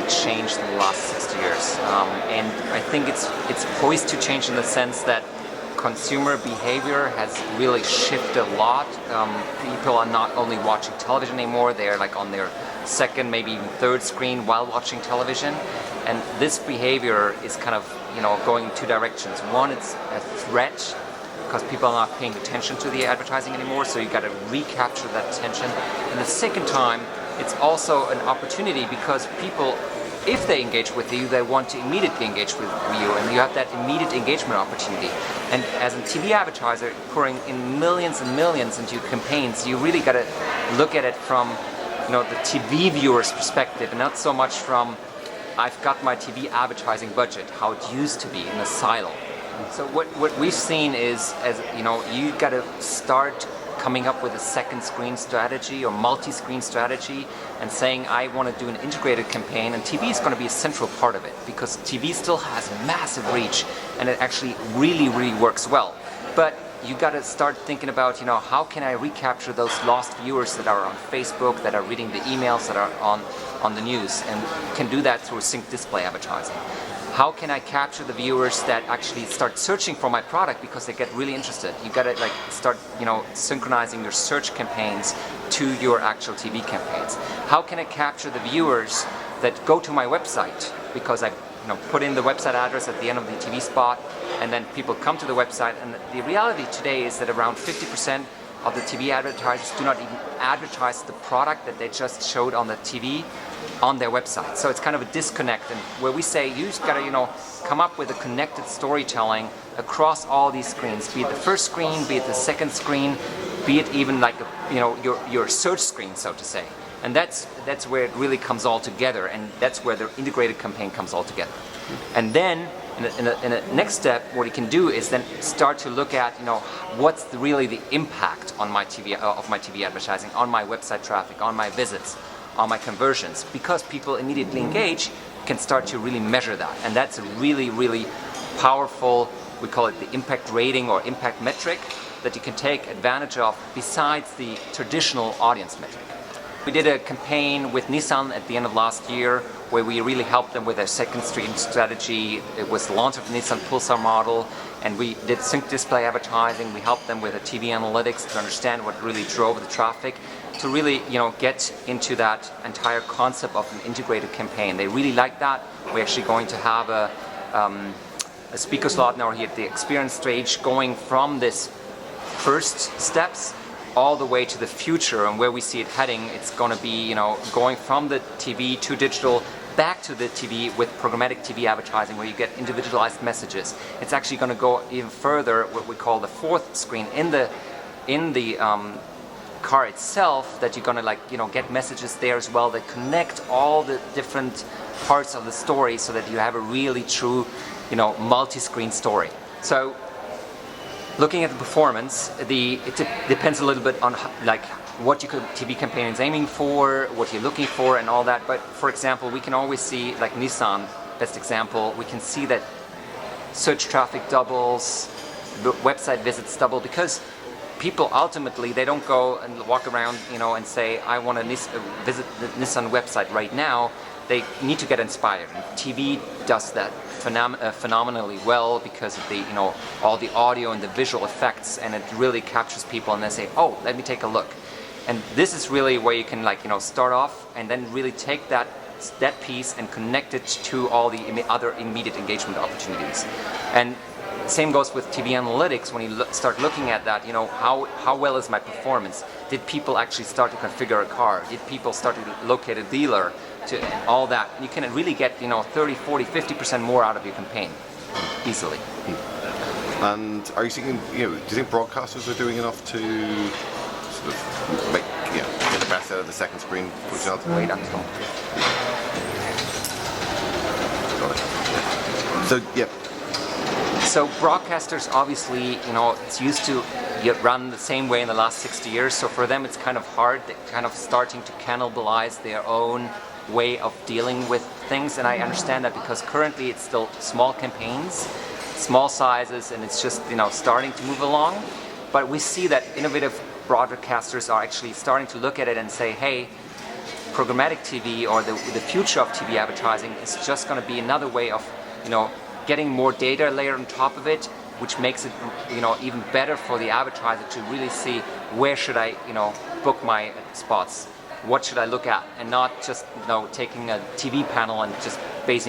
changed in the last 60 years. And I think it's poised to change in the sense that consumer behavior has really shifted a lot. People are not only watching television anymore, they're like on their second, maybe even third screen while watching television. And this behavior is kind of, going in two directions. One, it's a threat because people are not paying attention to the advertising anymore, so you got to recapture that attention. And the second time, it's also an opportunity because people, if they engage with you, they want to immediately engage with you, and you have that immediate engagement opportunity. And as a TV advertiser, pouring in millions and millions into campaigns, you really got to look at it from, the TV viewer's perspective, and not so much from, I've got my TV advertising budget, how it used to be in a silo. So what we've seen is, you got to start coming up with a second screen strategy or multi-screen strategy and saying I want to do an integrated campaign, and TV is going to be a central part of it because TV still has massive reach and it actually really works well. But you got to start thinking about, how can I recapture those lost viewers that are on Facebook, that are reading the emails, that are on the news, and you can do that through sync display advertising. How can I capture the viewers that actually start searching for my product because they get really interested? You got to start, synchronizing your search campaigns to your actual TV campaigns. How can I capture the viewers that go to my website because I, put in the website address at the end of the TV spot, and then people come to the website? And the reality today is that around 50% of the TV advertisers do not even advertise the product that they just showed on the TV on their website. So it's kind of a disconnect, and where we say you just gotta come up with a connected storytelling across all these screens, be it the first screen, be it the second screen, be it even like your search screen, so to say. And that's where it really comes all together, and that's where the integrated campaign comes all together. And then in a next step, what you can do is then start to look at what's really the impact on my TV of my TV advertising, on my website traffic, on my visits, on my conversions. Because people immediately engage, you can start to really measure that, and that's a really powerful, we call it the impact rating or impact metric, that you can take advantage of besides the traditional audience metric. We did a campaign with Nissan at the end of last year where we really helped them with their second screen strategy. It was the launch of the Nissan Pulsar model, and we did sync display advertising. We helped them with a TV analytics to understand what really drove the traffic, to really get into that entire concept of an integrated campaign. They really liked that. We're actually going to have a speaker slot now here at the experience stage, going from this first steps all the way to the future, and where we see it heading. It's going to be going from the TV to digital, back to the TV with programmatic TV advertising, where you get individualized messages. It's actually going to go even further, what we call the fourth screen in the car itself, that you're going to get messages there as well that connect all the different parts of the story, so that you have a really true multi-screen story. So looking at the performance, it depends a little bit on what your TV campaign is aiming for, what you're looking for, and all that. But for example, we can always see, like Nissan, best example, we can see that search traffic doubles, website visits double, because people ultimately, they don't go and walk around and say, I want to visit the Nissan website right now. They need to get inspired, and TV does that phenomenally well because of the all the audio and the visual effects, and it really captures people, and they say, oh, let me take a look. And this is really where you can start off and then really take that piece and connect it to all the other immediate engagement opportunities. And same goes with TV analytics. When you start looking at that, how well is my performance? Did people actually start to configure a car? Did people start to locate a dealer? To all that, you can really get 30, 40, 50% more out of your campaign easily. And are you thinking, do you think broadcasters are doing enough to sort of make, get the best out of the second screen, for example? Wait until. Got it. So So broadcasters obviously, it's used to run the same way in the last 60 years. So for them, it's kind of hard. They're kind of starting to cannibalize their own way of dealing with things, and I understand that because currently it's still small campaigns, small sizes, and it's just starting to move along. But we see that innovative broadcasters are actually starting to look at it and say, hey, programmatic TV or the future of TV advertising is just going to be another way of, getting more data layered on top of it, which makes it, even better for the advertiser to really see where should I, book my spots, what should I look at, and not just, taking a TV panel and just base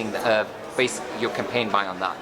your campaign buy on that.